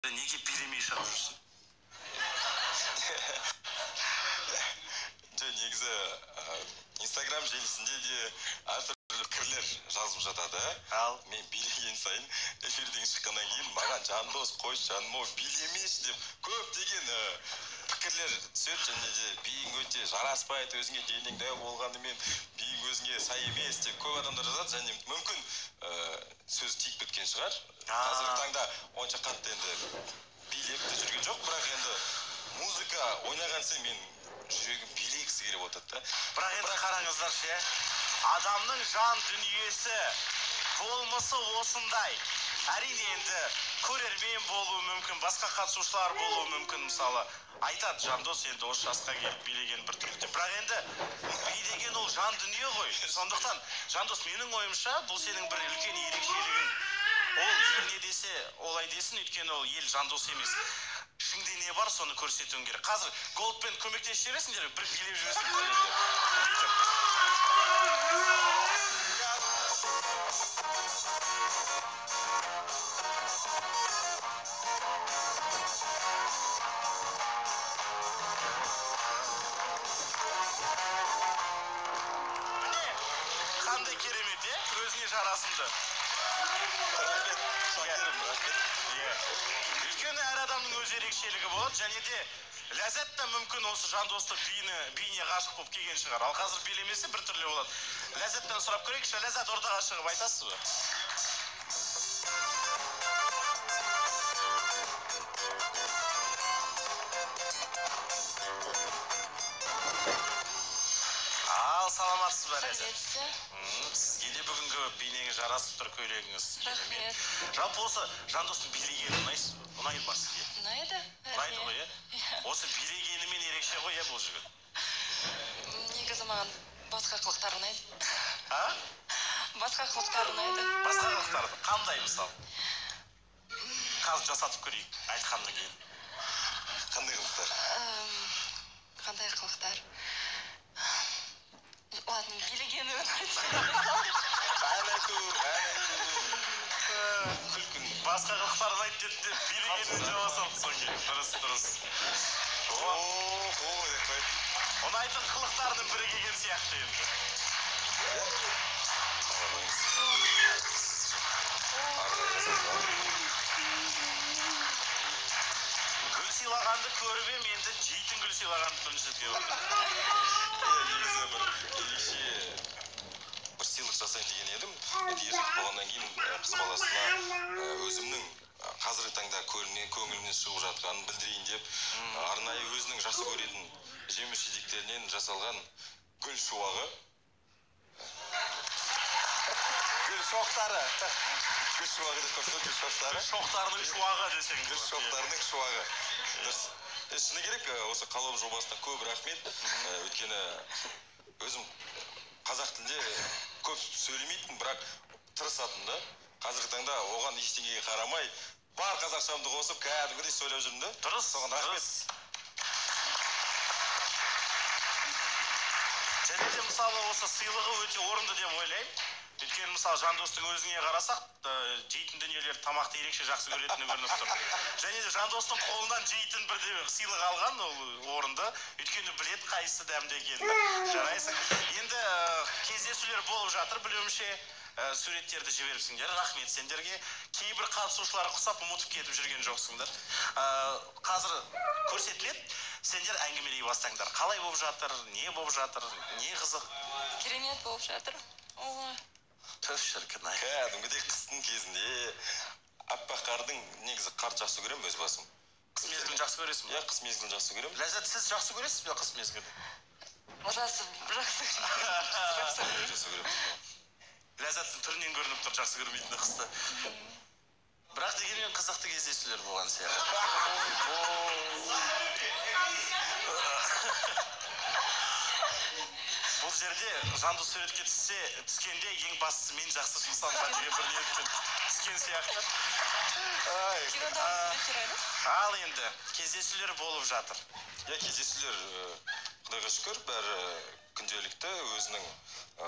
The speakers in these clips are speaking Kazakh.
Неге билемей шығып жүрсің? Негізі Инстаграм желісінде де әртүрлі пікірлер жазып жатады. Ал мен билеген сайын эфирден шыққаннан кейін маған Жандос қойшы жаным билемеші деп көптеген пікірлер түседі. Және де биің өте жараспайды, өзіңе денең дәу болғанымен биің өзіңе сай емес деп көп адамдар жазады. Және мүмкін сөз тиіп кеткен шығар. Қазіргі таңда онша қатты енді билеп те жүрген жоқ, бірақ енді музыка ойнаған сайын мен жүрегім билегісі келіп отырды да. Бірақ енді қараңыздаршы, адамның жан дүниесі болмысы осындай. Әрине енді көрермен болуы мүмкін, басқа қатысушылар болуы мүмкін. Мысалы айтады, Жандос енді осы жасқа келіп билеген бір түрлі деп. Бірақ енді би деген ол жан дүние ғой. Сондықтан Жандос, менің ойымша, бұл сенің бір үлкен ерекшелігің. Ол ел не десе олай десін, өйткені ол ел Жандос емес. Ішіңде не бар, соны көрсетуің керек. Қазір голдпен көмектесіп жібересіңдер, бір билеп жүресің міне, қандай керемет, өзіңе жарасымды. Өйткені әр адамның өз ерекшелігі болады, және де ләззат та мүмкін осы Жандосты биіне ғашық болып келген шығар. Ал қазір билемесе бір түрлі болады. Ләззаттан сұрап көрейікші, Ләззат, ортаға шығып айтасыз ба? Ал, саламатсыз ба, Ләззат? Сізге де бүгінгі бейнеңіз жарасып тұр, көйлегіңіз. Рахмет. Жалпы осы Жандостың билегені ұнайды ма сізге? Ұнайды. Ұнайды ғой, Осы билегенімен ерекше ғой, бұл жігіт? Негізі маған басқа қылықтар ұнайды. Басқа қылықтар ұнайды. Басқа қылықтарды? Қандай мысал? Қазір жасатып көрейік, айтқаннан кейін. Қандай қылықтар? Қандай қылықтар? Ладно, билегені ұнайды. Күлкін. Басқа қылықтар ұнайды деді де, билегенін жауа салды соң кейін. Дұрыс. Ұнайтын қылықтарының бірі келген сияқты енді. Гүл сыйлағанды көріп ем, енді жейтін гүл сыйлағанды бірінші рет көріп отырмын. Негізі бір ерекше бір сыйлық жасайын деген едім. Ержігіт болғаннан кейін қыз баласына өзімнің қазіргі таңда көңілімнен шығып жатқанын білдірейін деп, арнайы өзінің жақсы көретін жеміс жидектерінен жасалған гүл шуағы. Гүл шоқтары. Гүл шуағы деп қойыпты, гүл шоқтары. Гүл шоқтарының шуағы десең. Гүл шоқтарының шуағы. Шыны керек, осы қалау жобасына көп рахмет. Өйткені өзім қазақ тілінде көп сөйлемейтін, бірақ тырысатын да. Қазіргі таңда оған ештеңеге қарамай, бар қазақшамды қосып, кәдімгідей сөйлеп жүрмін да. Дұрыс, соған рахмет. Және де мысалы осы сыйлығы өте орынды деп ойлаймын. Өйткені мысалы Жандостың өзіне қарасақ, жейтін дүниелер тамақты ерекше жақсы көретіні көрініп тұр. Және де Жандостың қолынан жейтін бір сыйлық алған, ол орынды. Өйткені білет қайсы дәмді екенін. Жарайсың. Енді кездесулер болып жатыр, білуімше. Суреттерді жіберіпсіңдер. Рахмет сендерге. Кейбір қатысушылар құсап ұмытып кетіп жүрген жоқсыңдар. Қазір көрсетіледі. Сендер әңгімелей бастаңдар. Қалай болып жатыр, не болып жатыр, не қызық? Керемет болып жатыр. Төф шіркін ай. Кәдімгідей қыстың кезінде аппақ қардың, негізі қарды жақсы көремін өз басым. Қыс мезгілін жақсы көресің бе? Қыс мезгілін жақсы көремін. Ләззат, сіз жақсы көресіз бе қыс мезгілін? Жақсы көремін. Ләззаттың түрінен көрініп тұр, жақсы көрмейтіні қысты. Бірақ дегенмен қызықты кездесулер болған Бұл жерде Жандос суретке түскенде ең бастысы мен жақсы шықсам ба деген бір ниетпен түскен сияқты. Ал енді кездесулер болып жатыр. Кездесулер Құдайға шүкір, бәрі күнделікті өзінің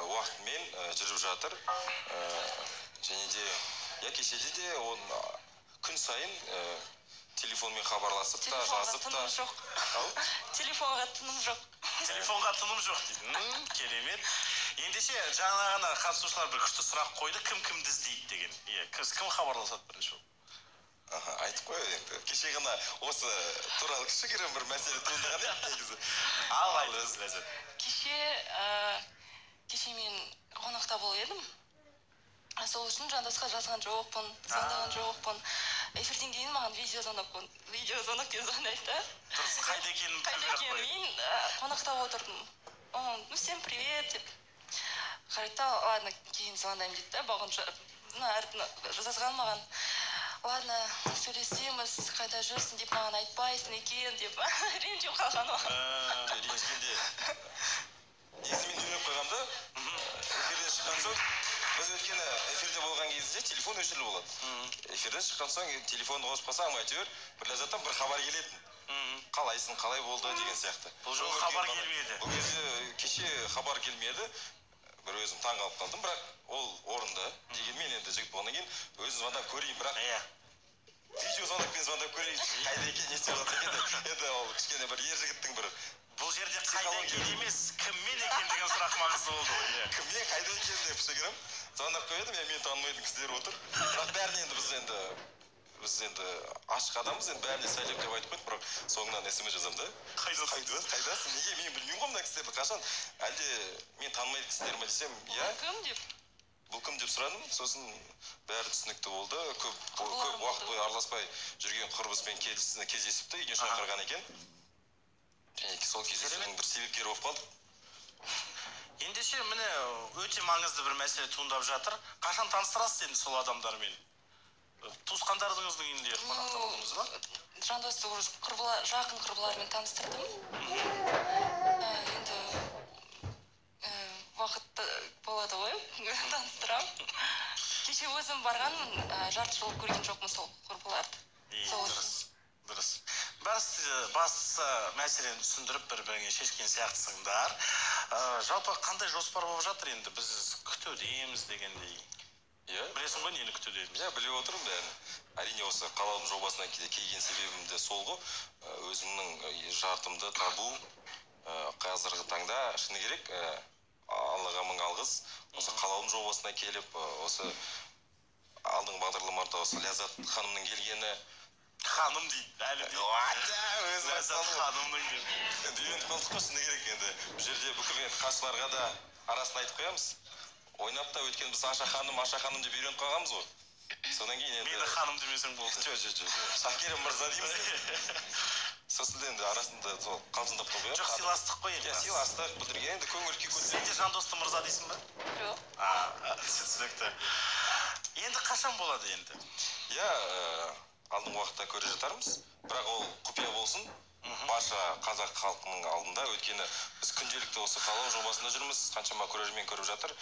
уақытымен жүріп жатыр. Және де, кешеде де күн сайын телефонмен хабарласып та, жазып та. Телефонға тыным жоқ. Телефонға тыным жоқ. Телефонға тыным жоқ дейді. Керемет. Ендеше жаңа ғана қатысушылар бір күшті сұрақ қойды, кімді іздейді деген. Кім хабарласады бірінші болып? Айтып қой енді. Кеше ғана осы туралы кішігірім бір мәселе туындаған еді негізі. Ал айтыңыз, Ләззат. Кеше мен қонақта болып едім. Сол үшін Жандосқа жазған жоқпын, звондаған жоқпын. Эфирден кейін маған видеозвонок деп звондайды. Дұрыс, қайда екенін Қайда екенін мен қонақта отырдым. Ну, всем привет деп. Қарайды, ладно, кейін звондаймын дейді да, бағын жазған маған. Ладно, сөйлесеміз, қайда жүрсің деп маған айтпайсың екен деп. Ренжіп қалған оған. Ренжігенде. Негізі мен үйреніп қойғанда, эфирден шыққан соң, біз өткені эфирде болған кезде телефон өшіріліп болады. Эфирден шыққан соң телефонды қосып қалсаң, әйтеуір бір Ләззаттан бір хабар келетін. Қалайсың, қалай болды деген сияқты. Бұл жолы хабар келмеді. Бұл кезде кеше хабар келмеді. Бір өзім таң қалып қалдым, бірақ ол орынды. Дегенмен енді жігіт болғаннан кейін өзім звондап көрейін, бірақ видеозвонокпен звондап көрейін. Қайда екен, не істеп жатыр екен. Енді ол кішкене бір ер жігіттің бір бұл жерде қайда екен емес, кіммен екен деген сұрақ маңызды болды ғой. Кіммен қайда екен деп кішігірім звондап қойдым, мен танымайтын кісілер отыр. Бірақ бәріне біз енді ашық адамбыз, енді бәріне сәлем деп айтып қойдық, бірақ соңынан SMS жазамын да. Қайдасың? Неге мен білмеймін ғой мына кісілерді қашан? Әлде мен танымайтын кісілер ме десем, иә? Бұл кім деп сұрадым, сосын бәрі түсінікті болды. Көп уақыт бойы араласпай жүрген құрбыспен кездесіпті, үйден шақырған екен. Және сол кездесудің бір себепкері болып қалды. Ендеше міне өте маңызды бір мәселе туындап жатыр. Қашан таныстырасыз енді сол адамдармен? Туысқандарыңыздың үйінде қонақта болдыңыз ба? Жандосты жақын құрбылармен таныстырдым. Енді уақыт болады ғой, таныстырам. Кеше өзім барғанмын, жарты жыл көрген жоқпын сол құрбыларды. Дұрыс. Бастысы мәселені түсіндіріп бір-біріңе шешкен сияқтысыңдар. Жалпы қандай жоспар болып жатыр енді? Біз күтудеміз дегендей. Білесің ғой нені күтудеміз? Біліп отырмын бәрін. Әрине осы қалаудың жобасына келген себебім де сол ғой. Өзімнің жартымды табу қазіргі таңда шыны керек. Аллаға мың алғыс. Осы қалаудың жобасына келіп, осы алдыңғы бағдарламаларда осы Ләззат ханымның келгені. Ханым дейді, әлі дейді. Ләззат ханымның дейді. Енді үйреніп қалдық қой, шыны керек енді. Бұл жерде бүкіл қасшыларға да арасын айтып қоямыз. Ойнап та өткен біз Аша ханым деп үйреніп қалғанбыз ғой. Содан кейін енді... Мені ханым демесең болды. Жоқ. Шакерім мырза дейміз. Сосын енді арасында қалжыңдап та қоямыз. Жоқ, сыйластық қой енді. Сыйластық білдірген, енді көңіл күй көтерген. Сен де Жандосты мырза дейсің ба? Жоқ. Түсінікті. Енді қашан болады енді? Алдыңғы уақытта көре жатармыз. Бірақ ол құпия болсын. Барша қазақ халқының алдында, өткені біз күнделікті осы қалау жобасында жүрміз, қаншама көрермен көріп жатыр.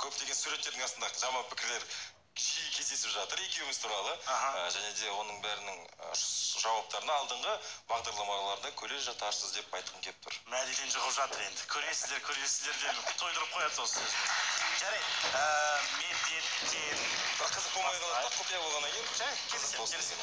Көптеген суреттердің астында жаман пікірлер жиі кездесіп жатыр екеуміз туралы. Және де оның бәрінің жауаптарына алдыңғы бағдарламаларда көре жатарсыз деп айтқым келіп тұр. Мәдилен жығып жатыр енді. Көресіздер деп тойдырып қояды осы сөзін. Жарайды, медеттен... Бірақ қызық болмай қалады, құпия болғаннан кейін. Жарайды, келісем.